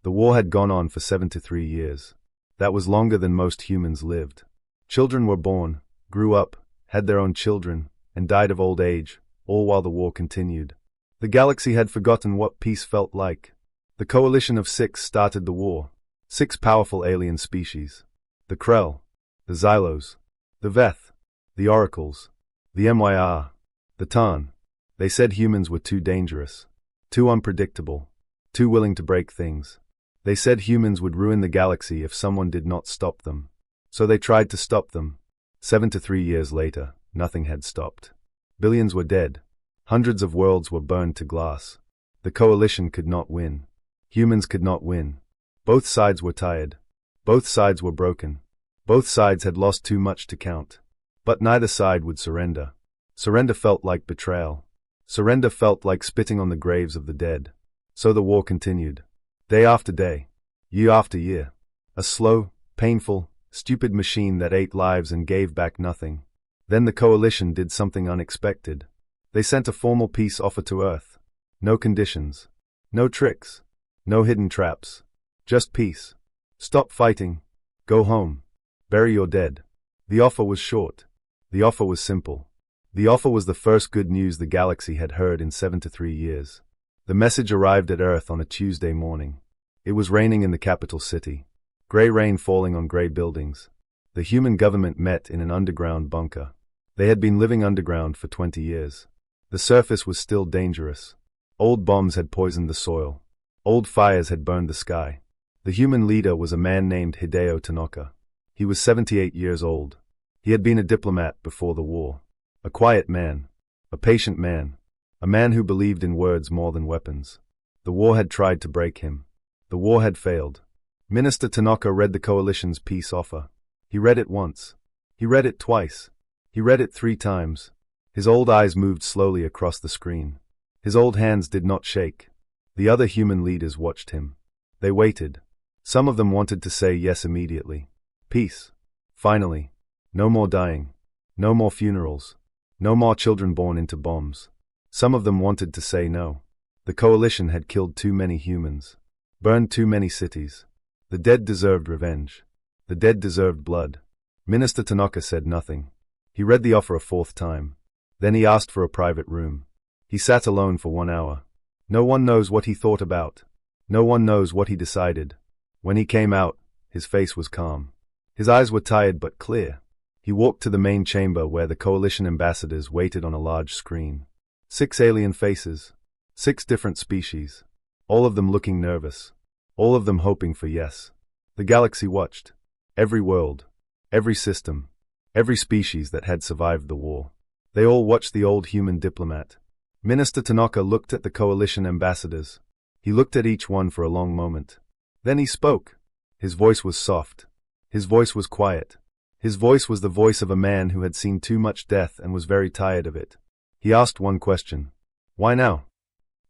The war had gone on for 73 years. That was longer than most humans lived. Children were born, grew up, had their own children, and died of old age, all while the war continued. The galaxy had forgotten what peace felt like. The coalition of 6 started the war. 6 powerful alien species. The Krell, the Xylos, the Veth, the Oracles, the MYR, the Tarn. They said humans were too dangerous, too unpredictable, too willing to break things. They said humans would ruin the galaxy if someone did not stop them. So they tried to stop them. 73 years later, nothing had stopped. Billions were dead. Hundreds of worlds were burned to glass. The coalition could not win. Humans could not win. Both sides were tired. Both sides were broken. Both sides had lost too much to count. But neither side would surrender. Surrender felt like betrayal. Surrender felt like spitting on the graves of the dead. So the war continued. Day after day. Year after year. A slow, painful, stupid machine that ate lives and gave back nothing. Then the coalition did something unexpected. They sent a formal peace offer to Earth. No conditions. No tricks. No hidden traps. Just peace. Stop fighting. Go home. Bury your dead. The offer was short. The offer was simple. The offer was the first good news the galaxy had heard in 73 years. The message arrived at Earth on a Tuesday morning. It was raining in the capital city. Gray rain falling on gray buildings. The human government met in an underground bunker. They had been living underground for 20 years. The surface was still dangerous. Old bombs had poisoned the soil. Old fires had burned the sky. The human leader was a man named Hideo Tanaka. He was 78 years old. He had been a diplomat before the war. A quiet man. A patient man. A man who believed in words more than weapons. The war had tried to break him. The war had failed. Minister Tanaka read the coalition's peace offer. He read it once. He read it twice. He read it 3 times. His old eyes moved slowly across the screen. His old hands did not shake. The other human leaders watched him. They waited. Some of them wanted to say yes immediately. Peace. Finally. No more dying. No more funerals. No more children born into bombs. Some of them wanted to say no. The coalition had killed too many humans. Burned too many cities. The dead deserved revenge. The dead deserved blood. Minister Tanaka said nothing. He read the offer a 4th time. Then he asked for a private room. He sat alone for 1 hour. No one knows what he thought about. No one knows what he decided. When he came out, his face was calm. His eyes were tired but clear. He walked to the main chamber where the coalition ambassadors waited on a large screen. 6 alien faces. 6 different species. All of them looking nervous. All of them hoping for yes. The galaxy watched. Every world. Every system. Every species that had survived the war. They all watched the old human diplomat. Minister Tanaka looked at the coalition ambassadors. He looked at each one for a long moment. Then he spoke. His voice was soft. His voice was quiet. His voice was the voice of a man who had seen too much death and was very tired of it. He asked one question. Why now?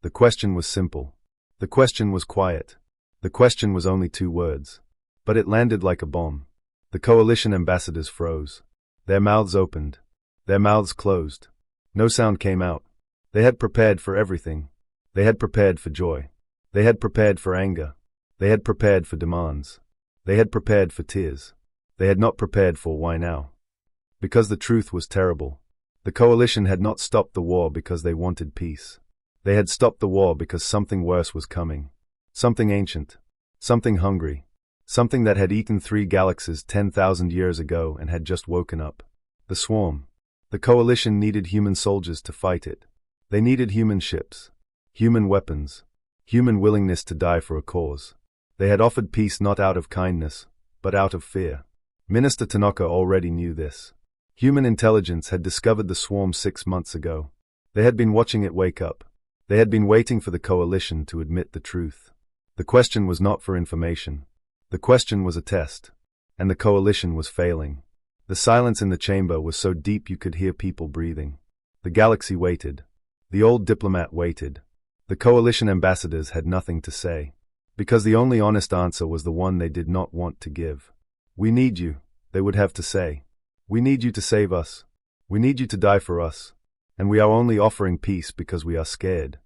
The question was simple. The question was quiet. The question was only 2 words. But it landed like a bomb. The coalition ambassadors froze. Their mouths opened. Their mouths closed. No sound came out. They had prepared for everything. They had prepared for joy. They had prepared for anger. They had prepared for demands. They had prepared for tears. They had not prepared for why now. Because the truth was terrible. The coalition had not stopped the war because they wanted peace. They had stopped the war because something worse was coming. Something ancient. Something hungry. Something that had eaten 3 galaxies 10,000 years ago and had just woken up. The swarm. The coalition needed human soldiers to fight it. They needed human ships. Human weapons. Human willingness to die for a cause. They had offered peace not out of kindness, but out of fear. Minister Tanaka already knew this. Human intelligence had discovered the swarm 6 months ago. They had been watching it wake up. They had been waiting for the coalition to admit the truth. The question was not for information. The question was a test. And the coalition was failing. The silence in the chamber was so deep you could hear people breathing. The galaxy waited. The old diplomat waited. The coalition ambassadors had nothing to say. Because the only honest answer was the one they did not want to give. We need you, they would have to say. We need you to save us. We need you to die for us. And we are only offering peace because we are scared.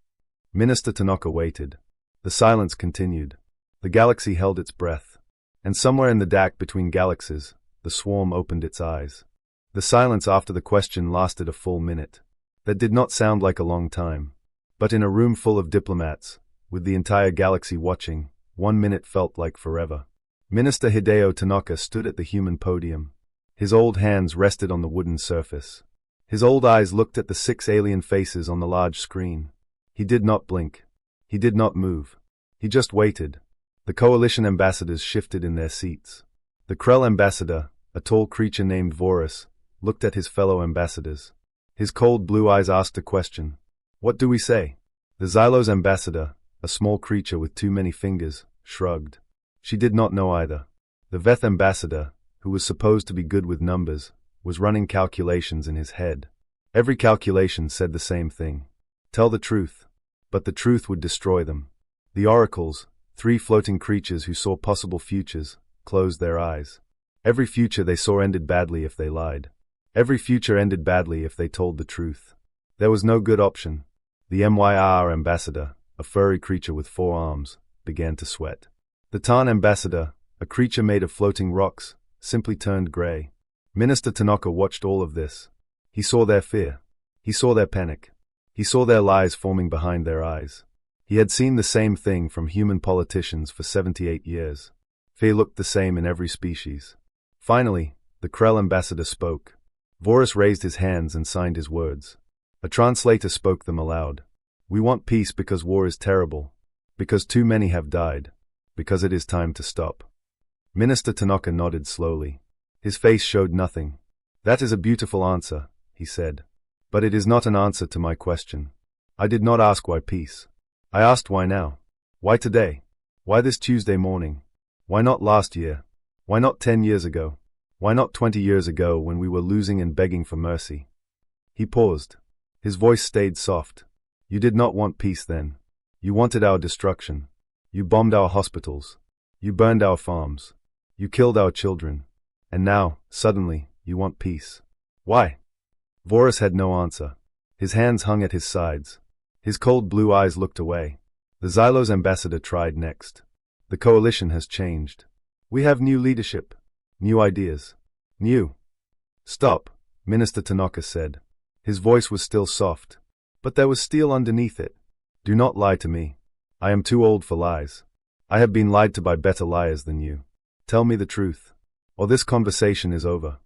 Minister Tanaka waited. The silence continued. The galaxy held its breath. And somewhere in the dark between galaxies, the swarm opened its eyes. The silence after the question lasted a full minute. That did not sound like a long time. But in a room full of diplomats, with the entire galaxy watching, 1 minute felt like forever. Minister Hideo Tanaka stood at the human podium. His old hands rested on the wooden surface. His old eyes looked at the 6 alien faces on the large screen. He did not blink. He did not move. He just waited. The coalition ambassadors shifted in their seats. The Krell ambassador, a tall creature named Vorus, looked at his fellow ambassadors. His cold blue eyes asked a question. What do we say? The Xylos ambassador, a small creature with too many fingers, shrugged. She did not know either. The Veth ambassador, who was supposed to be good with numbers, was running calculations in his head. Every calculation said the same thing. Tell the truth. But the truth would destroy them. The oracles, 3 floating creatures who saw possible futures, closed their eyes. Every future they saw ended badly if they lied. Every future ended badly if they told the truth. There was no good option. The MYR ambassador, a furry creature with 4 arms, began to sweat. The Tarn ambassador, a creature made of floating rocks, simply turned gray. Minister Tanaka watched all of this. He saw their fear. He saw their panic. He saw their lies forming behind their eyes. He had seen the same thing from human politicians for 78 years. Fear looked the same in every species. Finally, the Krell ambassador spoke. Vorus raised his hands and signed his words. A translator spoke them aloud. We want peace because war is terrible. Because too many have died. Because it is time to stop. Minister Tanaka nodded slowly. His face showed nothing. That is a beautiful answer, he said. But it is not an answer to my question. I did not ask why peace. I asked why now. Why today? Why this Tuesday morning? Why not last year? Why not 10 years ago? Why not 20 years ago when we were losing and begging for mercy? He paused. His voice stayed soft. You did not want peace then. You wanted our destruction. You bombed our hospitals. You burned our farms. You killed our children. And now, suddenly, you want peace. Why? Vorus had no answer. His hands hung at his sides. His cold blue eyes looked away. The Xylos ambassador tried next. The coalition has changed. We have new leadership. New ideas. New. Stop, Minister Tanaka said. His voice was still soft. But there was steel underneath it. Do not lie to me. I am too old for lies. I have been lied to by better liars than you. Tell me the truth. Or this conversation is over.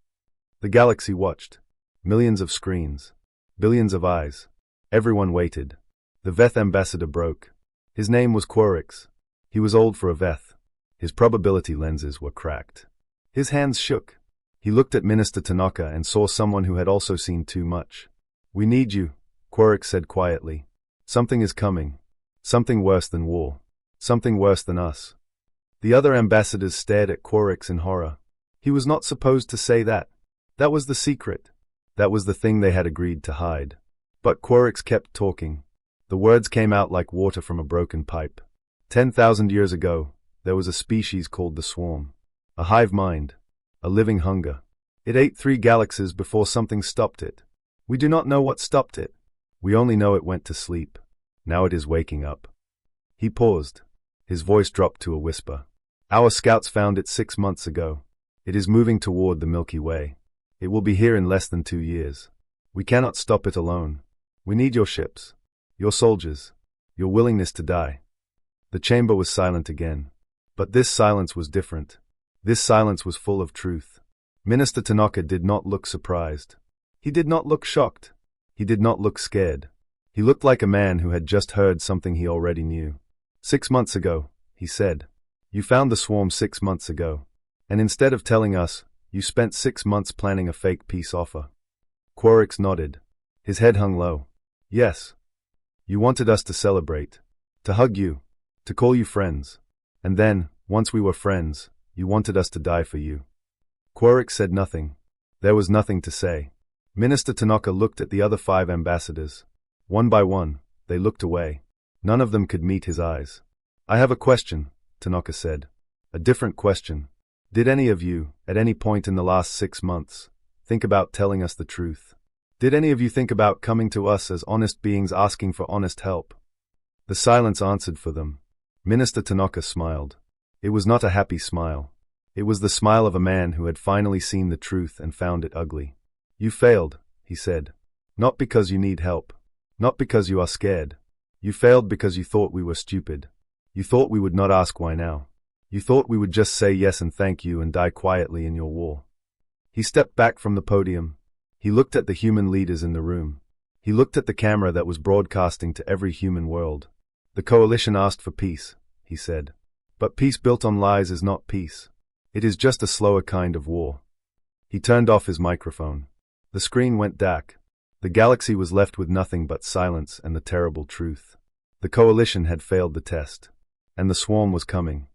The galaxy watched. Millions of screens. Billions of eyes. Everyone waited. The Veth ambassador broke. His name was Quorix. He was old for a Veth. His probability lenses were cracked. His hands shook. He looked at Minister Tanaka and saw someone who had also seen too much. We need you, Quorix said quietly. Something is coming. Something worse than war. Something worse than us. The other ambassadors stared at Quorix in horror. He was not supposed to say that. That was the secret. That was the thing they had agreed to hide. But Quorix kept talking. The words came out like water from a broken pipe. 10,000 years ago, there was a species called the Swarm. A hive mind. A living hunger. It ate 3 galaxies before something stopped it. We do not know what stopped it. We only know it went to sleep. Now it is waking up. He paused. His voice dropped to a whisper. Our scouts found it 6 months ago. It is moving toward the Milky Way. It will be here in less than 2 years. We cannot stop it alone. We need your ships. Your soldiers. Your willingness to die. The chamber was silent again. But this silence was different. This silence was full of truth. Minister Tanaka did not look surprised. He did not look shocked. He did not look scared. He looked like a man who had just heard something he already knew. 6 months ago, he said. You found the swarm 6 months ago. And instead of telling us, you spent 6 months planning a fake peace offer. Quorix nodded. His head hung low. Yes. You wanted us to celebrate. To hug you. To call you friends. And then, once we were friends, you wanted us to die for you. Quorix said nothing. There was nothing to say. Minister Tanaka looked at the other 5 ambassadors. One by one, they looked away. None of them could meet his eyes. I have a question, Tanaka said. A different question. Did any of you, at any point in the last 6 months, think about telling us the truth? Did any of you think about coming to us as honest beings asking for honest help? The silence answered for them. Minister Tanaka smiled. It was not a happy smile. It was the smile of a man who had finally seen the truth and found it ugly. "You failed," he said. "Not because you need help. Not because you are scared. You failed because you thought we were stupid. You thought we would not ask why now. You thought we would just say yes and thank you and die quietly in your war." He stepped back from the podium. He looked at the human leaders in the room. He looked at the camera that was broadcasting to every human world. "The coalition asked for peace," he said. "But peace built on lies is not peace. It is just a slower kind of war." He turned off his microphone. The screen went dark. The galaxy was left with nothing but silence and the terrible truth. The coalition had failed the test. And the swarm was coming.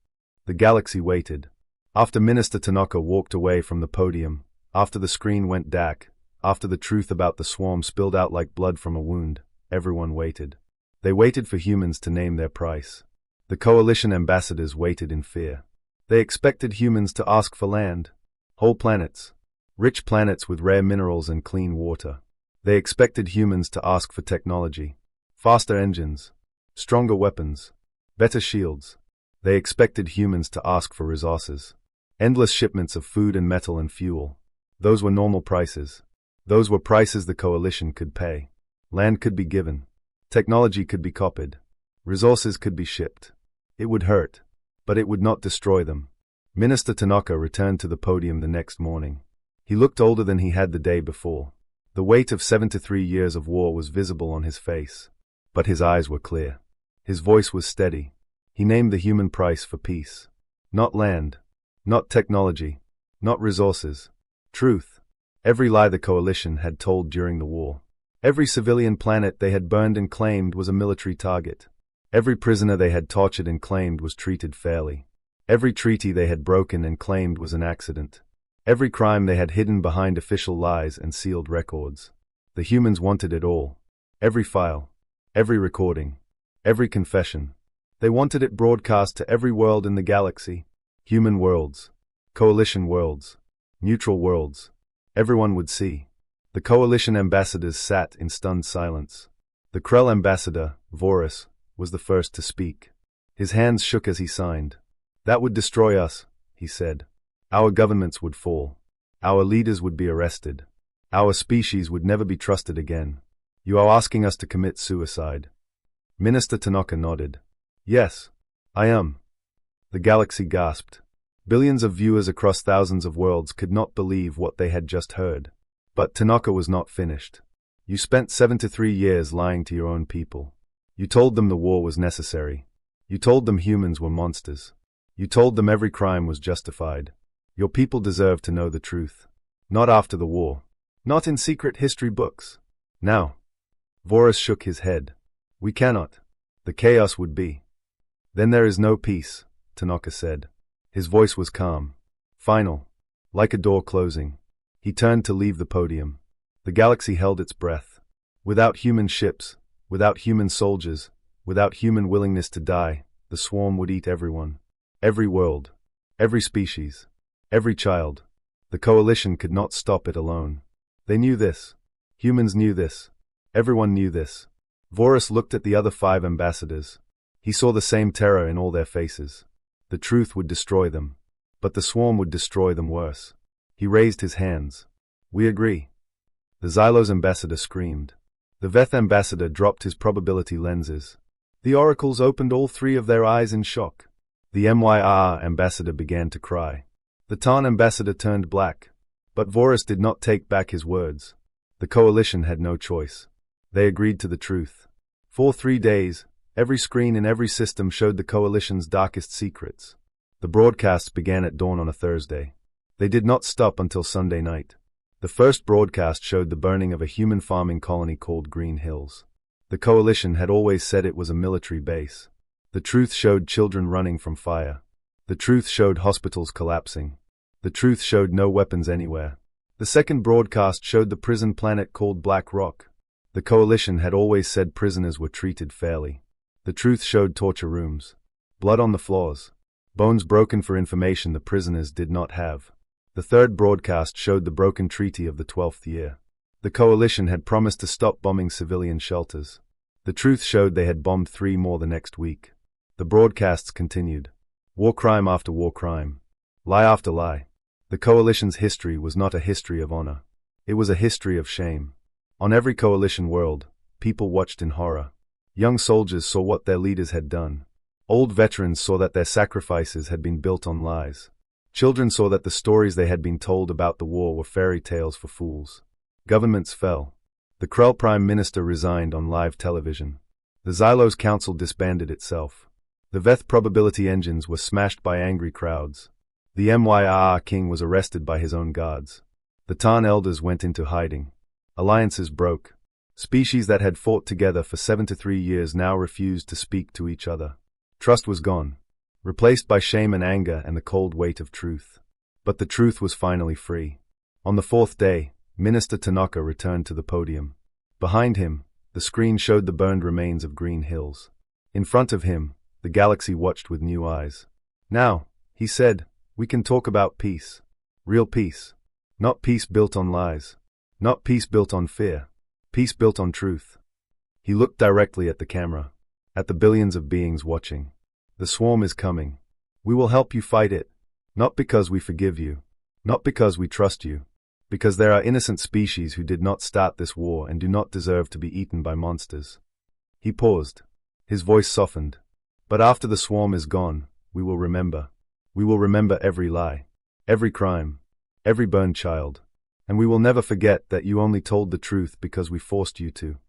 The galaxy waited. After Minister Tanaka walked away from the podium, after the screen went dark, after the truth about the swarm spilled out like blood from a wound, everyone waited. They waited for humans to name their price. The coalition ambassadors waited in fear. They expected humans to ask for land, whole planets, rich planets with rare minerals and clean water. They expected humans to ask for technology, faster engines, stronger weapons, better shields. They expected humans to ask for resources, endless shipments of food and metal and fuel. Those were normal prices. Those were prices the coalition could pay. Land could be given. Technology could be copied. Resources could be shipped. It would hurt, but it would not destroy them. Minister Tanaka returned to the podium the next morning. He looked older than he had the day before. The weight of 73 years of war was visible on his face, but his eyes were clear. His voice was steady. He named the human price for peace. Not land, not technology, not resources. Truth. Every lie the coalition had told during the war. Every civilian planet they had burned and claimed was a military target. Every prisoner they had tortured and claimed was treated fairly. Every treaty they had broken and claimed was an accident. Every crime they had hidden behind official lies and sealed records. The humans wanted it all. Every file. Every recording. Every confession. They wanted it broadcast to every world in the galaxy. Human worlds. Coalition worlds. Neutral worlds. Everyone would see. The coalition ambassadors sat in stunned silence. The Krell ambassador, Vorus, was the first to speak. His hands shook as he signed. "That would destroy us," he said. "Our governments would fall. Our leaders would be arrested. Our species would never be trusted again. You are asking us to commit suicide." Minister Tanaka nodded. "Yes, I am." The galaxy gasped. Billions of viewers across thousands of worlds could not believe what they had just heard. But Tanaka was not finished. "You spent 73 years lying to your own people. You told them the war was necessary. You told them humans were monsters. You told them every crime was justified. Your people deserve to know the truth. Not after the war. Not in secret history books. Now." Vorus shook his head. "We cannot. The chaos would be." "Then there is no peace," Tanaka said. His voice was calm. Final. Like a door closing. He turned to leave the podium. The galaxy held its breath. Without human ships, without human soldiers, without human willingness to die, the swarm would eat everyone. Every world. Every species. Every child. The coalition could not stop it alone. They knew this. Humans knew this. Everyone knew this. Vorus looked at the other 5 ambassadors. He saw the same terror in all their faces. The truth would destroy them. But the swarm would destroy them worse. He raised his hands. "We agree." The Xylos ambassador screamed. The Veth ambassador dropped his probability lenses. The oracles opened all 3 of their eyes in shock. The MYR ambassador began to cry. The Tarn ambassador turned black. But Vorus did not take back his words. The coalition had no choice. They agreed to the truth. For 3 days, every screen in every system showed the coalition's darkest secrets. The broadcasts began at dawn on a Thursday. They did not stop until Sunday night. The first broadcast showed the burning of a human farming colony called Green Hills. The coalition had always said it was a military base. The truth showed children running from fire. The truth showed hospitals collapsing. The truth showed no weapons anywhere. The second broadcast showed the prison planet called Black Rock. The coalition had always said prisoners were treated fairly. The truth showed torture rooms. Blood on the floors. Bones broken for information the prisoners did not have. The third broadcast showed the broken treaty of the 12th year. The coalition had promised to stop bombing civilian shelters. The truth showed they had bombed 3 more the next week. The broadcasts continued. War crime after war crime. Lie after lie. The coalition's history was not a history of honor. It was a history of shame. On every coalition world, people watched in horror. Young soldiers saw what their leaders had done. Old veterans saw that their sacrifices had been built on lies. Children saw that the stories they had been told about the war were fairy tales for fools. Governments fell. The Krell Prime Minister resigned on live television. The Xylos Council disbanded itself. The Veth probability engines were smashed by angry crowds. The Myr King was arrested by his own gods. The Tarn elders went into hiding. Alliances broke. Species that had fought together for 73 years now refused to speak to each other. Trust was gone, replaced by shame and anger and the cold weight of truth. But the truth was finally free. On the fourth day, Minister Tanaka returned to the podium. Behind him, the screen showed the burned remains of green hills. In front of him, the galaxy watched with new eyes. Now, he said, we can talk about peace. Real peace. Not peace built on lies. Not peace built on fear. Peace built on truth. He looked directly at the camera. At the billions of beings watching. The swarm is coming. We will help you fight it. Not because we forgive you. Not because we trust you. Because there are innocent species who did not start this war and do not deserve to be eaten by monsters. He paused. His voice softened. But after the swarm is gone, we will remember. We will remember every lie. Every crime. Every burned child. And we will never forget that you only told the truth because we forced you to.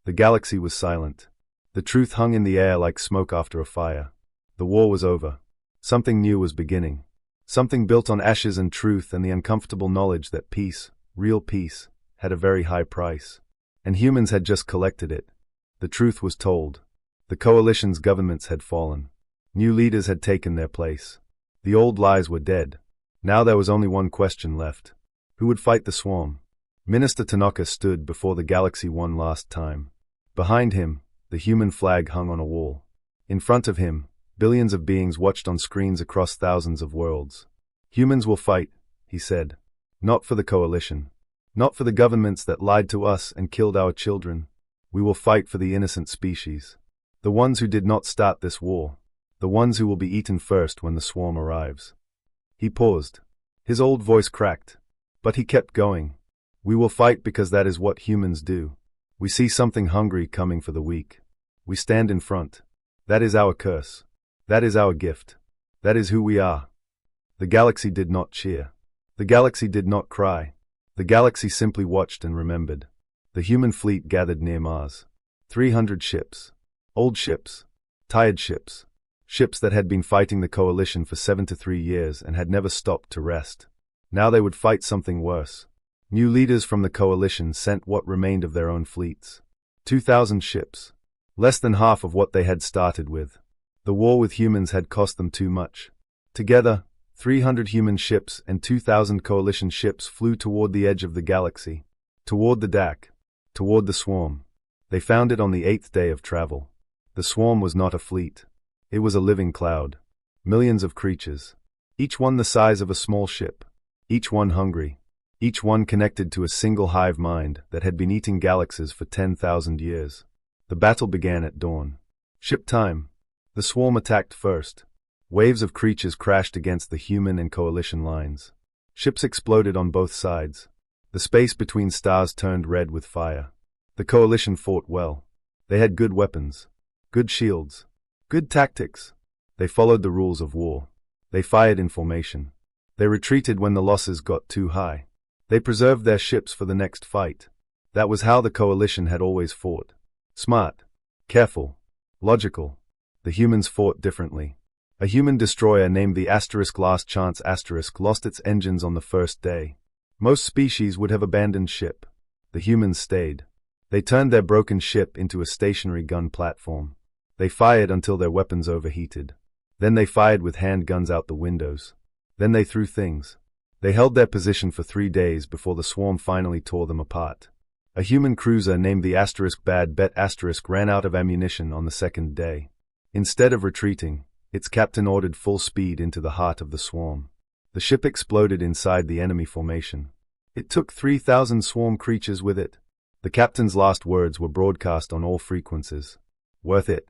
The galaxy was silent. The truth hung in the air like smoke after a fire. The war was over. Something new was beginning. Something built on ashes and truth and the uncomfortable knowledge that peace, real peace, had a very high price. And humans had just collected it. The truth was told. The coalition's governments had fallen. New leaders had taken their place. The old lies were dead. Now there was only one question left. Who would fight the swarm? Minister Tanaka stood before the galaxy one last time. Behind him, the human flag hung on a wall. In front of him, billions of beings watched on screens across thousands of worlds. Humans will fight, he said. Not for the coalition. Not for the governments that lied to us and killed our children. We will fight for the innocent species. The ones who did not start this war. The ones who will be eaten first when the swarm arrives. He paused. His old voice cracked. But he kept going. We will fight because that is what humans do. We see something hungry coming for the weak. We stand in front. That is our curse. That is our gift. That is who we are. The galaxy did not cheer. The galaxy did not cry. The galaxy simply watched and remembered. The human fleet gathered near Mars. 300 ships. Old ships. Tired ships. Ships that had been fighting the coalition for 73 years and had never stopped to rest. Now they would fight something worse. New leaders from the coalition sent what remained of their own fleets. 2,000 ships. Less than half of what they had started with. The war with humans had cost them too much. Together, 300 human ships and 2,000 coalition ships flew toward the edge of the galaxy. Toward the DAC. Toward the swarm. They found it on the 8th day of travel. The swarm was not a fleet. It was a living cloud. Millions of creatures. Each one the size of a small ship. Each one hungry. Each one connected to a single hive mind that had been eating galaxies for 10,000 years. The battle began at dawn. Ship time. The swarm attacked first. Waves of creatures crashed against the human and coalition lines. Ships exploded on both sides. The space between stars turned red with fire. The coalition fought well. They had good weapons. Good shields. Good tactics. They followed the rules of war. They fired in formation. They retreated when the losses got too high. They preserved their ships for the next fight. That was how the coalition had always fought. Smart. Careful. Logical. The humans fought differently. A human destroyer named the Last Chance lost its engines on the first day. Most species would have abandoned ship. The humans stayed. They turned their broken ship into a stationary gun platform. They fired until their weapons overheated. Then they fired with handguns out the windows. Then they threw things. They held their position for 3 days before the swarm finally tore them apart. A human cruiser named the Bad Bet ran out of ammunition on the second day. Instead of retreating, its captain ordered full speed into the heart of the swarm. The ship exploded inside the enemy formation. It took 3,000 swarm creatures with it. The captain's last words were broadcast on all frequencies. Worth it.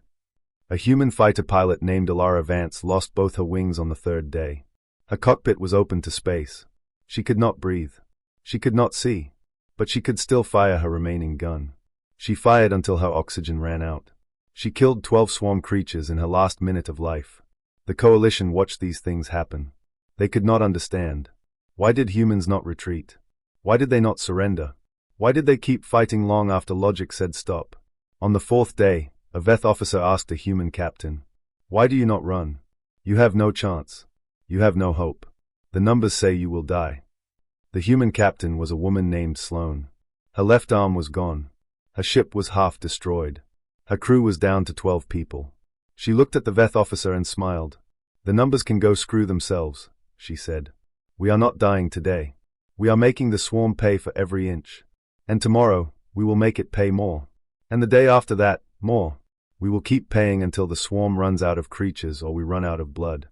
A human fighter pilot named Alara Vance lost both her wings on the third day. Her cockpit was open to space. She could not breathe. She could not see. But she could still fire her remaining gun. She fired until her oxygen ran out. She killed 12 swarm creatures in her last minute of life. The Coalition watched these things happen. They could not understand. Why did humans not retreat? Why did they not surrender? Why did they keep fighting long after logic said stop? On the fourth day, a Veth officer asked a human captain, "Why do you not run? You have no chance. You have no hope. The numbers say you will die." The human captain was a woman named Sloane. Her left arm was gone. Her ship was half destroyed. Her crew was down to 12 people. She looked at the Veth officer and smiled. "The numbers can go screw themselves," she said. "We are not dying today. We are making the swarm pay for every inch. And tomorrow, we will make it pay more. And the day after that, more. We will keep paying until the swarm runs out of creatures or we run out of blood."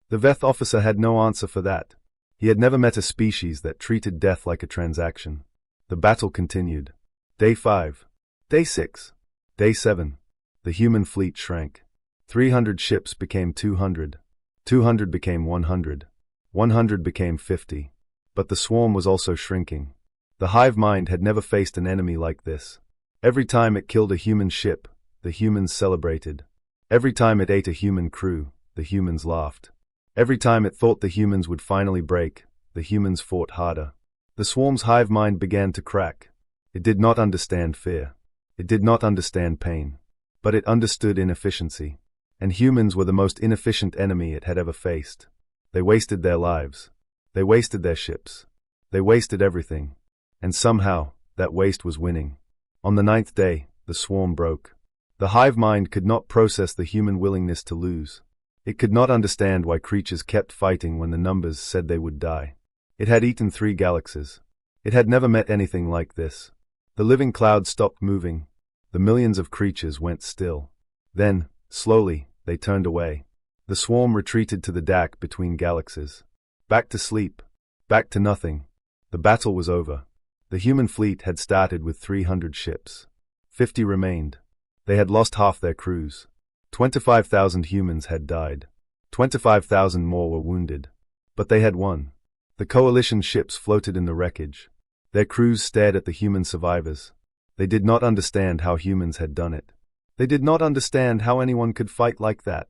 The Veth officer had no answer for that. He had never met a species that treated death like a transaction. The battle continued. Day 5. Day 6. Day 7. The human fleet shrank. 300 ships became 200. 200 became 100. 100 became 50. But the swarm was also shrinking. The hive mind had never faced an enemy like this. Every time it killed a human ship, the humans celebrated. Every time it ate a human crew, the humans laughed. Every time it thought the humans would finally break, the humans fought harder. The swarm's hive mind began to crack. It did not understand fear. It did not understand pain. But it understood inefficiency. And humans were the most inefficient enemy it had ever faced. They wasted their lives. They wasted their ships. They wasted everything. And somehow, that waste was winning. On the 9th day, the swarm broke. The hive mind could not process the human willingness to lose. It could not understand why creatures kept fighting when the numbers said they would die. It had eaten 3 galaxies. It had never met anything like this. The living clouds stopped moving. The millions of creatures went still. Then, slowly, they turned away. The swarm retreated to the DAC between galaxies. Back to sleep. Back to nothing. The battle was over. The human fleet had started with 300 ships. 50 remained. They had lost half their crews. 25,000 humans had died. 25,000 more were wounded. But they had won. The Coalition ships floated in the wreckage. Their crews stared at the human survivors. They did not understand how humans had done it. They did not understand how anyone could fight like that.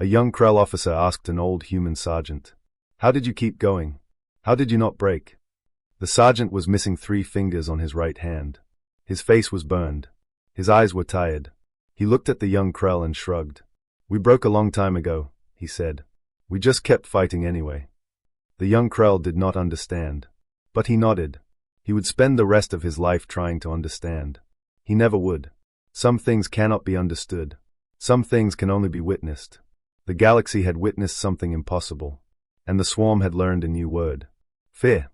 A young Krell officer asked an old human sergeant, "How did you keep going? How did you not break?" The sergeant was missing 3 fingers on his right hand. His face was burned. His eyes were tired. He looked at the young Krell and shrugged. "We broke a long time ago," he said. "We just kept fighting anyway." The young Krell did not understand. But he nodded. He would spend the rest of his life trying to understand. He never would. Some things cannot be understood. Some things can only be witnessed. The galaxy had witnessed something impossible. And the swarm had learned a new word. Fear.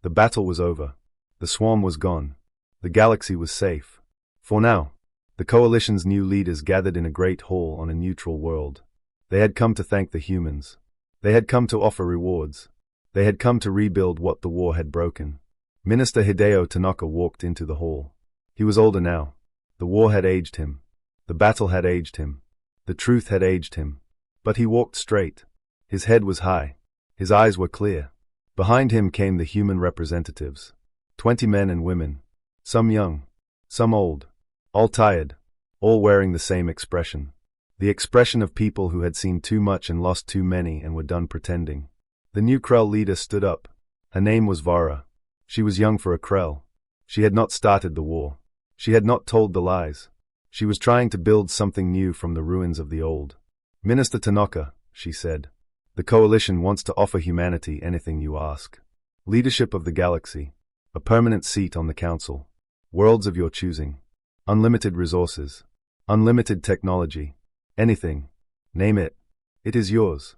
The battle was over. The swarm was gone. The galaxy was safe. For now. The Coalition's new leaders gathered in a great hall on a neutral world. They had come to thank the humans. They had come to offer rewards. They had come to rebuild what the war had broken. Minister Hideo Tanaka walked into the hall. He was older now. The war had aged him. The battle had aged him. The truth had aged him. But he walked straight. His head was high. His eyes were clear. Behind him came the human representatives. 20 men and women. Some young. Some old. All tired. All wearing the same expression. The expression of people who had seen too much and lost too many and were done pretending. The new Krell leader stood up. Her name was Vara. She was young for a Krell. She had not started the war. She had not told the lies. She was trying to build something new from the ruins of the old. "Minister Tanaka," she said, "the Coalition wants to offer humanity anything you ask. Leadership of the galaxy. A permanent seat on the council. Worlds of your choosing. Unlimited resources. Unlimited technology. Anything. Name it. It is yours."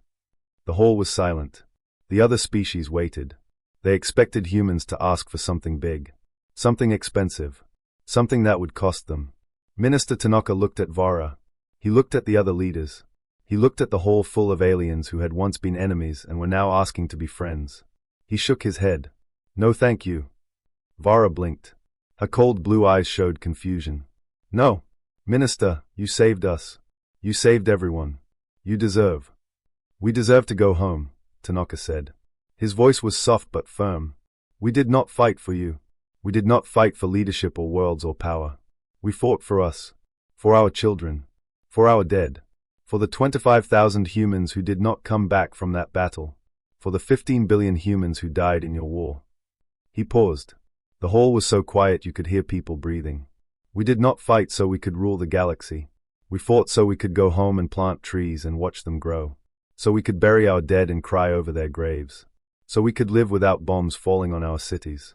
The hall was silent. The other species waited. They expected humans to ask for something big. Something expensive. Something that would cost them. Minister Tanaka looked at Vara. He looked at the other leaders. He looked at the hall full of aliens who had once been enemies and were now asking to be friends. He shook his head. "No thank you." Vara blinked. Her cold blue eyes showed confusion. "No. Minister, you saved us. You saved everyone. You deserve. We deserve to go home, Tanaka said. His voice was soft but firm. We did not fight for you. We did not fight for leadership or worlds or power. We fought for us, for our children, for our dead, for the 25,000 humans who did not come back from that battle, for the 15 billion humans who died in your war. He paused. The hall was so quiet you could hear people breathing. We did not fight so we could rule the galaxy. We fought so we could go home and plant trees and watch them grow. So we could bury our dead and cry over their graves. So we could live without bombs falling on our cities.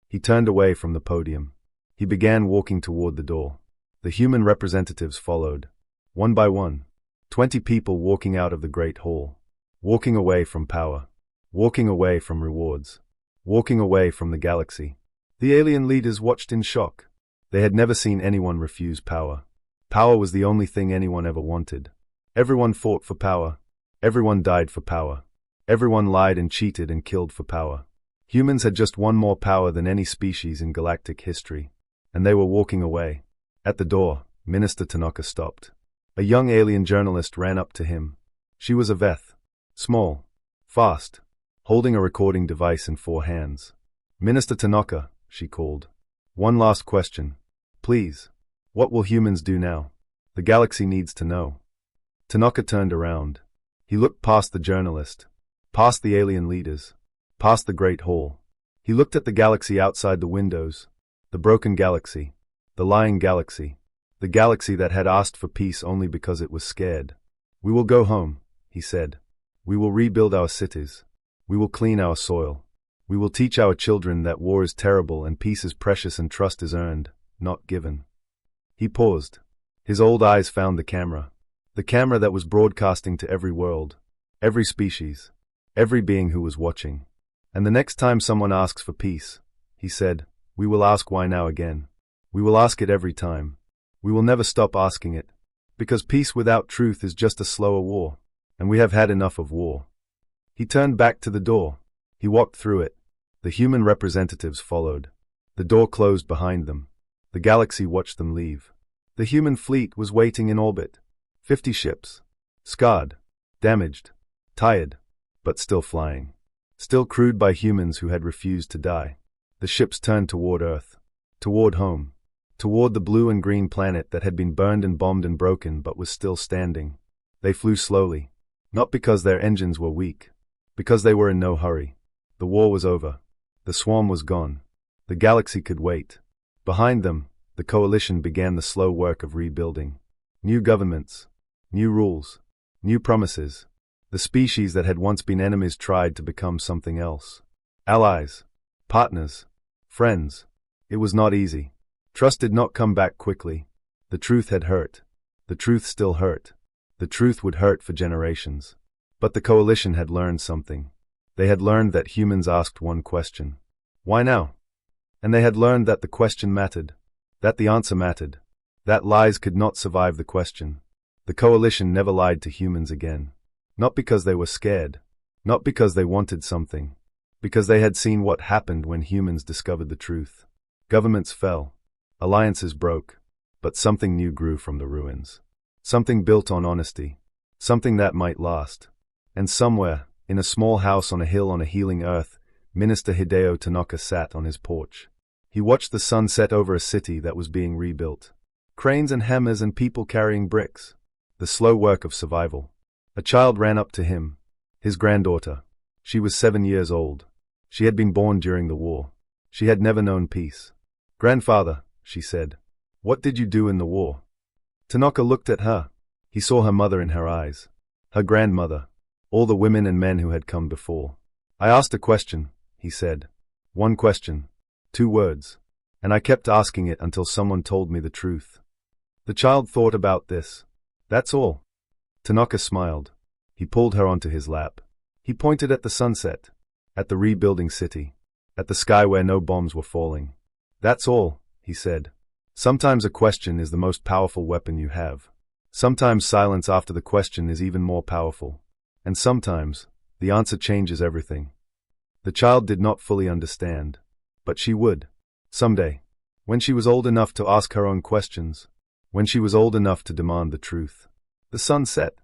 He turned away from the podium. He began walking toward the door. The human representatives followed. One by one. 20 people walking out of the great hall. Walking away from power. Walking away from rewards. Walking away from the galaxy. The alien leaders watched in shock. They had never seen anyone refuse power. Power was the only thing anyone ever wanted. Everyone fought for power. Everyone died for power. Everyone lied and cheated and killed for power. Humans had just won more power than any species in galactic history. And they were walking away. At the door, Minister Tanaka stopped. A young alien journalist ran up to him. She was a Veth. Small. Fast. Holding a recording device in 4 hands. Minister Tanaka, she called. One last question. Please. What will humans do now? The galaxy needs to know. Tanaka turned around. He looked past the journalist. Past the alien leaders. Past the Great Hall. He looked at the galaxy outside the windows. The broken galaxy. The lying galaxy. The galaxy that had asked for peace only because it was scared. We will go home, he said. We will rebuild our cities. We will clean our soil. We will teach our children that war is terrible and peace is precious and trust is earned, not given. He paused. His old eyes found the camera. The camera that was broadcasting to every world, every species, every being who was watching. And the next time someone asks for peace, he said, we will ask why now again. We will ask it every time. We will never stop asking it. Because peace without truth is just a slower war. And we have had enough of war. He turned back to the door. He walked through it. The human representatives followed. The door closed behind them. The galaxy watched them leave. The human fleet was waiting in orbit. 50 ships. Scarred. Damaged. Tired. But still flying. Still crewed by humans who had refused to die. The ships turned toward Earth. Toward home. Toward the blue and green planet that had been burned and bombed and broken but was still standing. They flew slowly. Not because their engines were weak. Because they were in no hurry. The war was over. The swarm was gone. The galaxy could wait. Behind them, the coalition began the slow work of rebuilding. New governments. New rules. New promises. The species that had once been enemies tried to become something else. Allies. Partners. Friends. It was not easy. Trust did not come back quickly. The truth had hurt. The truth still hurt. The truth would hurt for generations. But the coalition had learned something. They had learned that humans asked one question. Why now? And they had learned that the question mattered. That the answer mattered. That lies could not survive the question. The coalition never lied to humans again. Not because they were scared. Not because they wanted something. Because they had seen what happened when humans discovered the truth. Governments fell. Alliances broke. But something new grew from the ruins. Something built on honesty. Something that might last. And somewhere, in a small house on a hill on a healing earth, Minister Hideo Tanaka sat on his porch. He watched the sun set over a city that was being rebuilt. Cranes and hammers and people carrying bricks. The slow work of survival. A child ran up to him. His granddaughter. She was 7 years old. She had been born during the war. She had never known peace. Grandfather, she said. What did you do in the war? Tanaka looked at her. He saw her mother in her eyes. Her grandmother. All the women and men who had come before. I asked a question, he said. One question. 2 words. And I kept asking it until someone told me the truth. The child thought about this. That's all. Tanaka smiled. He pulled her onto his lap. He pointed at the sunset. At the rebuilding city. At the sky where no bombs were falling. That's all, he said. Sometimes a question is the most powerful weapon you have. Sometimes silence after the question is even more powerful. And sometimes, the answer changes everything. The child did not fully understand. But she would. Someday. When she was old enough to ask her own questions. When she was old enough to demand the truth. The sun set.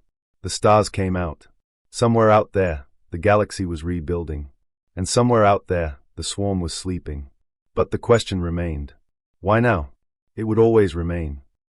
The stars came out. Somewhere out there, the galaxy was rebuilding. And somewhere out there, the swarm was sleeping. But the question remained. Why now? It would always remain.